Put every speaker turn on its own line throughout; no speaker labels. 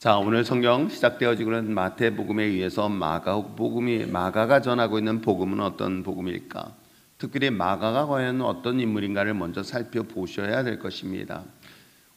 자, 오늘 성경 시작되어지고 있는 마태복음에 의해서 마가가 전하고 있는 복음은 어떤 복음일까? 특별히 마가가 과연 어떤 인물인가를 먼저 살펴보셔야 될 것입니다.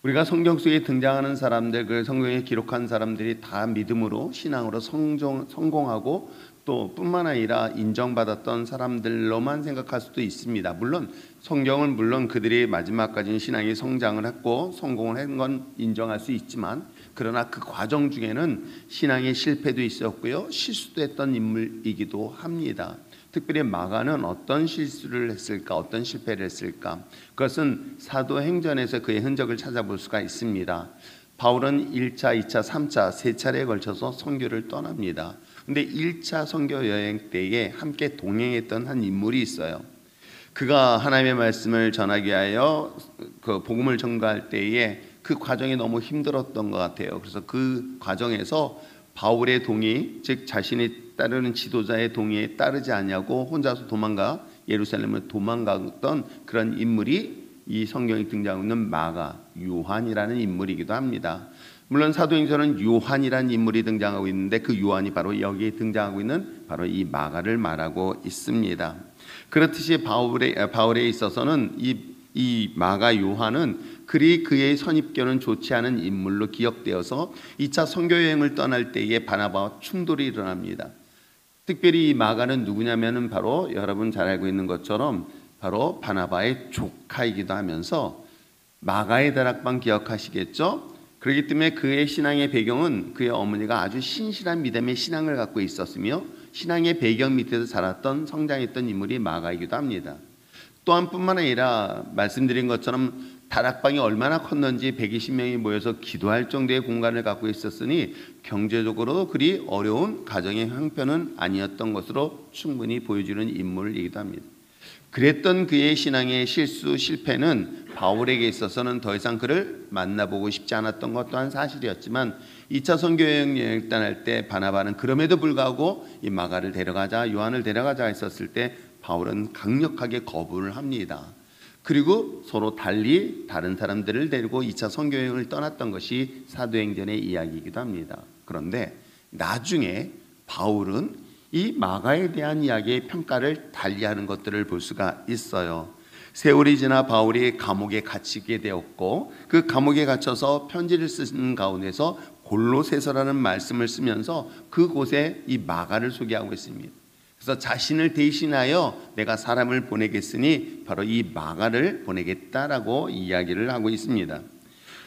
우리가 성경 속에 등장하는 사람들, 그 성경에 기록한 사람들이 다 믿음으로 신앙으로 성공하고 또 뿐만 아니라 인정받았던 사람들로만 생각할 수도 있습니다. 물론 성경은 그들이 마지막까지는 신앙이 성장을 했고 성공을 한 건 인정할 수 있지만, 그러나 그 과정 중에는 신앙의 실패도 있었고요, 실수도 했던 인물이기도 합니다. 특별히 마가는 어떤 실수를 했을까, 어떤 실패를 했을까? 그것은 사도행전에서 그의 흔적을 찾아볼 수가 있습니다. 바울은 1차, 2차, 3차 세 차례에 걸쳐서 선교를 떠납니다. 근데 1차 선교 여행 때에 함께 동행했던 한 인물이 있어요. 그가 하나님의 말씀을 전하기 위하여 그 복음을 전가할 때에 그 과정이 너무 힘들었던 것 같아요. 그래서 그 과정에서 바울의 동의, 즉 자신이 따르는 지도자의 동의에 따르지 않냐고 혼자서 예루살렘을 도망갔던 그런 인물이 이 성경에 등장하고 있는 마가, 요한이라는 인물이기도 합니다. 물론 사도행전은 요한이라는 인물이 등장하고 있는데 그 요한이 바로 여기에 등장하고 있는 바로 이 마가를 말하고 있습니다. 그렇듯이 바울에 있어서는 이 마가 요한은 그의 선입견은 좋지 않은 인물로 기억되어서 2차 선교여행을 떠날 때에 바나바와 충돌이 일어납니다. 특별히 이 마가는 누구냐면은 바로 여러분 잘 알고 있는 것처럼 바로 바나바의 조카이기도 하면서 마가의 다락방 기억하시겠죠? 그렇기 때문에 그의 신앙의 배경은 그의 어머니가 아주 신실한 믿음의 신앙을 갖고 있었으며 신앙의 배경 밑에서 자랐던 성장했던 인물이 마가이기도 합니다. 또한 뿐만 아니라 말씀드린 것처럼 다락방이 얼마나 컸는지 120명이 모여서 기도할 정도의 공간을 갖고 있었으니 경제적으로도 그리 어려운 가정의 형편은 아니었던 것으로 충분히 보여주는 인물이기도 합니다. 그랬던 그의 신앙의 실패는 바울에게 있어서는 더 이상 그를 만나보고 싶지 않았던 것 또한 사실이었지만 2차 선교여행 떠날 때 바나바는 그럼에도 불구하고 이 마가를 데려가자, 요한을 데려가자 했었을 때 바울은 강력하게 거부를 합니다. 그리고 서로 달리 다른 사람들을 데리고 2차 선교여행을 떠났던 것이 사도행전의 이야기이기도 합니다. 그런데 나중에 바울은 이 마가에 대한 이야기의 평가를 달리하는 것들을 볼 수가 있어요. 세월이 지나 바울이 감옥에 갇히게 되었고 그 감옥에 갇혀서 편지를 쓰는 가운데서 골로새서라는 말씀을 쓰면서 그곳에 이 마가를 소개하고 있습니다. 그래서 자신을 대신하여 내가 사람을 보내겠으니 바로 이 마가를 보내겠다라고 이야기를 하고 있습니다.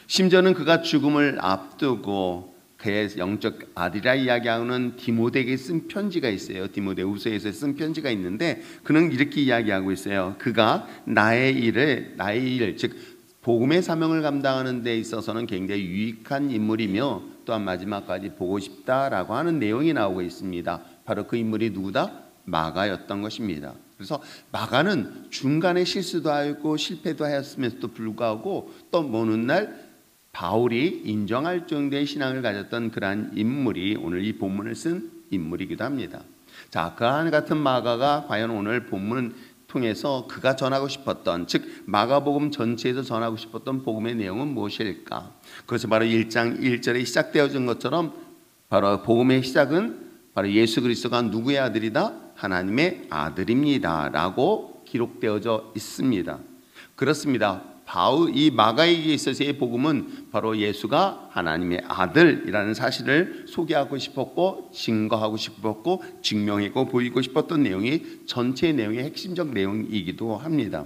심지어는 그가 죽음을 앞두고 그의 영적 아들이라 이야기하는 디모데에게 쓴 편지가 있어요. 디모데후서에서 쓴 편지가 있는데 그는 이렇게 이야기하고 있어요. 그가 나의 일, 즉 복음의 사명을 감당하는 데 있어서는 굉장히 유익한 인물이며 또한 마지막까지 보고 싶다라고 하는 내용이 나오고 있습니다. 바로 그 인물이 누구다? 마가였던 것입니다. 그래서 마가는 중간에 실수도 하고 실패도 하였음에도 불구하고 또 먼 훗날 바울이 인정할 정도의 신앙을 가졌던 그러한 인물이 오늘 이 본문을 쓴 인물이기도 합니다. 자, 그와 같은 마가가 과연 오늘 본문을 통해서 그가 전하고 싶었던, 즉 마가복음 전체에서 전하고 싶었던 복음의 내용은 무엇일까? 그것이 바로 1장 1절에 시작되어진 것처럼 바로 복음의 시작은 바로 예수 그리스도가 누구의 아들이다? 하나님의 아들입니다 라고 기록되어져 있습니다. 그렇습니다. 이 마가에게 있어서의 복음은 바로 예수가 하나님의 아들이라는 사실을 소개하고 싶었고 증거하고 싶었고 증명하고 보이고 싶었던 내용이 전체 내용의 핵심적 내용이기도 합니다.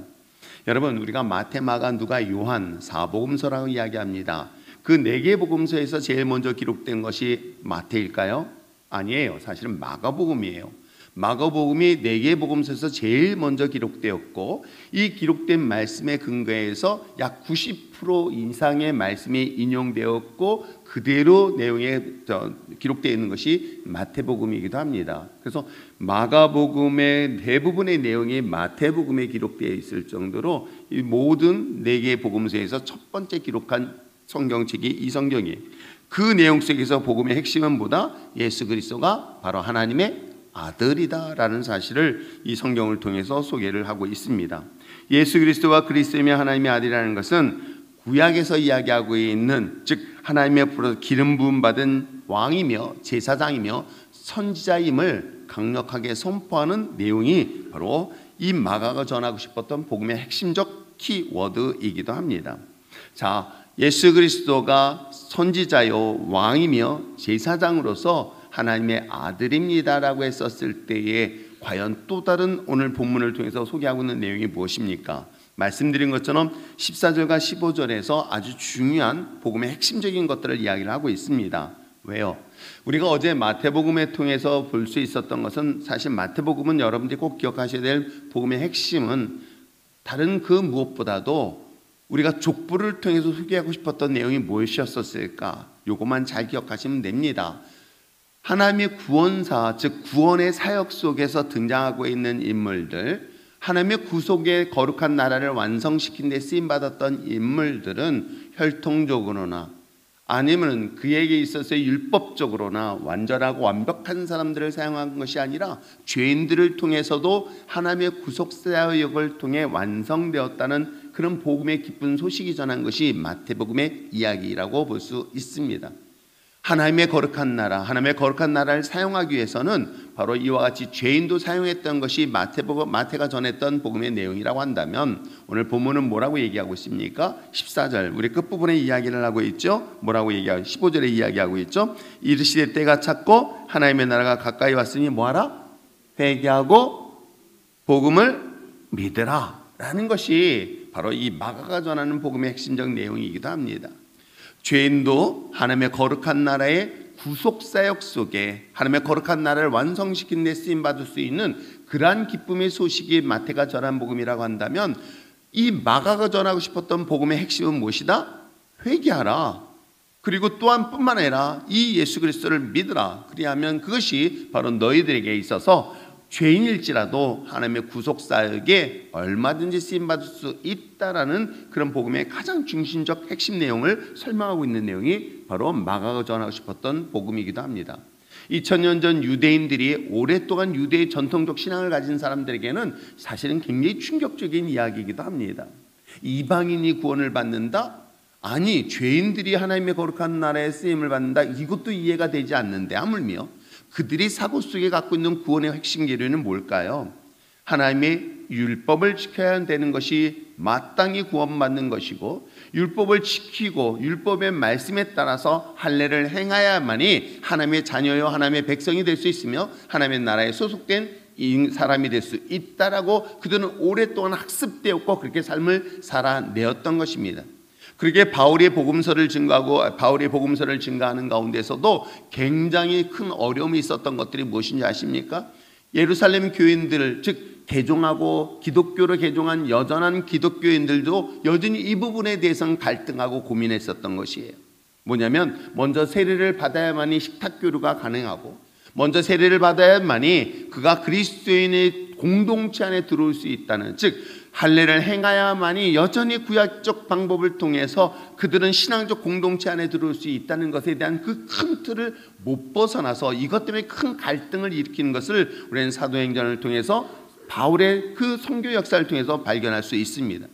여러분, 우리가 마태, 마가, 누가, 요한 사복음서라고 이야기합니다. 그 4개 복음서에서 제일 먼저 기록된 것이 마태일까요? 아니에요. 사실은 마가복음이에요. 마가복음이 4개의 복음서에서 제일 먼저 기록되었고 이 기록된 말씀에 근거해서 약 90% 이상의 말씀이 인용되었고 그대로 내용에 기록되어 있는 것이 마태복음이기도 합니다. 그래서 마가복음의 대부분의 내용이 마태복음에 기록되어 있을 정도로 이 모든 4개의 복음서에서 첫 번째 기록한 성경책이 이 성경이에요. 그 내용 속에서 복음의 핵심은 뭐다? 예수 그리스도가 바로 하나님의 아들이다라는 사실을 이 성경을 통해서 소개를 하고 있습니다. 예수 그리스도가 그리스도이며 하나님의 아들이라는 것은 구약에서 이야기하고 있는, 즉 하나님의 불어서 기름 부음 받은 왕이며 제사장이며 선지자임을 강력하게 선포하는 내용이 바로 이 마가가 전하고 싶었던 복음의 핵심적 키워드이기도 합니다. 자, 예수 그리스도가 선지자요 왕이며 제사장으로서 하나님의 아들입니다라고 했었을 때에 과연 또 다른 오늘 본문을 통해서 소개하고 있는 내용이 무엇입니까? 말씀드린 것처럼 14절과 15절에서 아주 중요한 복음의 핵심적인 것들을 이야기를 하고 있습니다. 왜요? 우리가 어제 마태복음을 통해서 볼 수 있었던 것은 사실 마태복음은 여러분들이 꼭 기억하셔야 될 복음의 핵심은 다른 그 무엇보다도 우리가 족보를 통해서 소개하고 싶었던 내용이 무엇이었을까? 요것만 잘 기억하시면 됩니다. 하나님의 구원사, 즉 구원의 사역 속에서 등장하고 있는 인물들, 하나님의 구속의 거룩한 나라를 완성시킨 데 쓰임받았던 인물들은 혈통적으로나 아니면 그에게 있어서 율법적으로나 완전하고 완벽한 사람들을 사용한 것이 아니라 죄인들을 통해서도 하나님의 구속사역을 통해 완성되었다는 그런 복음의 기쁜 소식이 전한 것이 마태복음의 이야기라고 볼 수 있습니다. 하나님의 거룩한 나라, 하나님의 거룩한 나라를 사용하기 위해서는 바로 이와 같이 죄인도 사용했던 것이 마태가 전했던 복음의 내용이라고 한다면 오늘 본문은 뭐라고 얘기하고 있습니까? 14절 우리 끝부분에 이야기를 하고 있죠. 뭐라고 얘기하고 15절에 이야기하고 있죠. 이르시되 때가 찼고 하나님의 나라가 가까이 왔으니 뭐하라? 회개하고 복음을 믿으라 라는 것이 바로 이 마가가 전하는 복음의 핵심적 내용이기도 합니다. 죄인도 하나님의 거룩한 나라의 구속사역 속에 하나님의 거룩한 나라를 완성시킨 데 쓰임받을 수 있는 그러한 기쁨의 소식이 마태가 전한 복음이라고 한다면 이 마가가 전하고 싶었던 복음의 핵심은 무엇이다? 회개하라. 그리고 또한 뿐만 아니라 이 예수 그리스도를 믿으라. 그리하면 그것이 바로 너희들에게 있어서 죄인일지라도 하나님의 구속사역에 얼마든지 쓰임받을 수 있다라는 그런 복음의 가장 중심적 핵심 내용을 설명하고 있는 내용이 바로 마가가 전하고 싶었던 복음이기도 합니다. 2000년 전 유대인들이 오랫동안 유대의 전통적 신앙을 가진 사람들에게는 사실은 굉장히 충격적인 이야기이기도 합니다. 이방인이 구원을 받는다? 아니, 죄인들이 하나님의 거룩한 나라에 쓰임을 받는다? 이것도 이해가 되지 않는데 하물며 그들이 사고 속에 갖고 있는 구원의 핵심 계류는 뭘까요? 하나님의 율법을 지켜야 되는 것이 마땅히 구원받는 것이고 율법을 지키고 율법의 말씀에 따라서 할례를 행해야만이 하나님의 자녀요 하나님의 백성이 될 수 있으며 하나님의 나라에 소속된 사람이 될 수 있다라고 그들은 오랫동안 학습되었고 그렇게 삶을 살아내었던 것입니다. 그렇게 바울의 복음서를 증거하는 가운데서도 굉장히 큰 어려움이 있었던 것들이 무엇인지 아십니까? 예루살렘 교인들, 즉 개종하고 기독교로 개종한 여전한 기독교인들도 여전히 이 부분에 대해서는 갈등하고 고민했었던 것이에요. 뭐냐면 먼저 세례를 받아야만이 식탁교류가 가능하고 먼저 세례를 받아야만이 그가 그리스도인의 공동체 안에 들어올 수 있다는, 즉 할례를 행해야만이 여전히 구약적 방법을 통해서 그들은 신앙적 공동체 안에 들어올 수 있다는 것에 대한 그 큰 틀을 못 벗어나서 이것 때문에 큰 갈등을 일으키는 것을 우리는 사도행전을 통해서 바울의 그 선교 역사를 통해서 발견할 수 있습니다.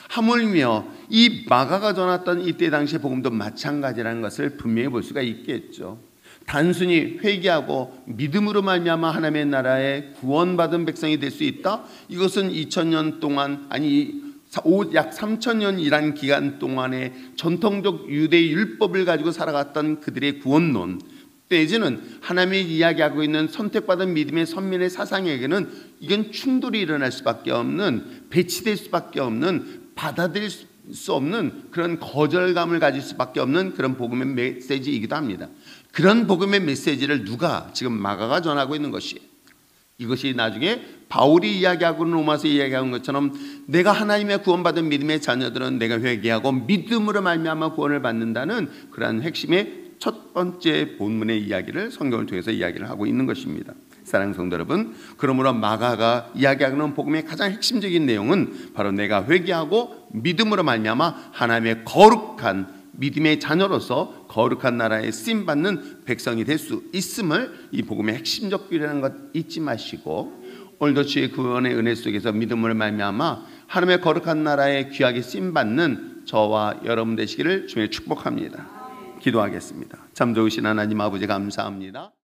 하물며 이 마가가 전했던 이때 당시의 복음도 마찬가지라는 것을 분명히 볼 수가 있겠죠. 단순히 회개하고 믿음으로 말미암아 하나님의 나라에 구원받은 백성이 될 수 있다? 이것은 2000년 동안 약 3000년이라는 기간 동안에 전통적 유대 율법을 가지고 살아갔던 그들의 구원론 내지는 하나님이 이야기하고 있는 선택받은 믿음의 선민의 사상에게는 이건 충돌이 일어날 수밖에 없는, 배치될 수밖에 없는, 받아들일 수 없는 그런 거절감을 가질 수밖에 없는 그런 복음의 메시지이기도 합니다. 그런 복음의 메시지를 누가 지금 마가가 전하고 있는 것이에요. 이것이 나중에 바울이 이야기하고 로마서 이야기하는 것처럼 내가 하나님의 구원받은 믿음의 자녀들은 내가 회개하고 믿음으로 말미암아 구원을 받는다는 그러한 핵심의 첫 번째 본문의 이야기를 성경을 통해서 이야기를 하고 있는 것입니다. 사랑하는 성도 여러분, 그러므로 마가가 이야기하는 복음의 가장 핵심적인 내용은 바로 내가 회개하고 믿음으로 말미암아 하나님의 거룩한 믿음의 자녀로서 거룩한 나라에 쓰임받는 백성이 될 수 있음을 이 복음의 핵심적 교리라는 것 잊지 마시고 오늘도 주의 구원의 은혜 속에서 믿음으로 말미암아 하나님의 거룩한 나라에 귀하게 쓰임받는 저와 여러분 되시기를 주의 축복합니다. 기도하겠습니다. 참 좋으신 하나님 아버지 감사합니다.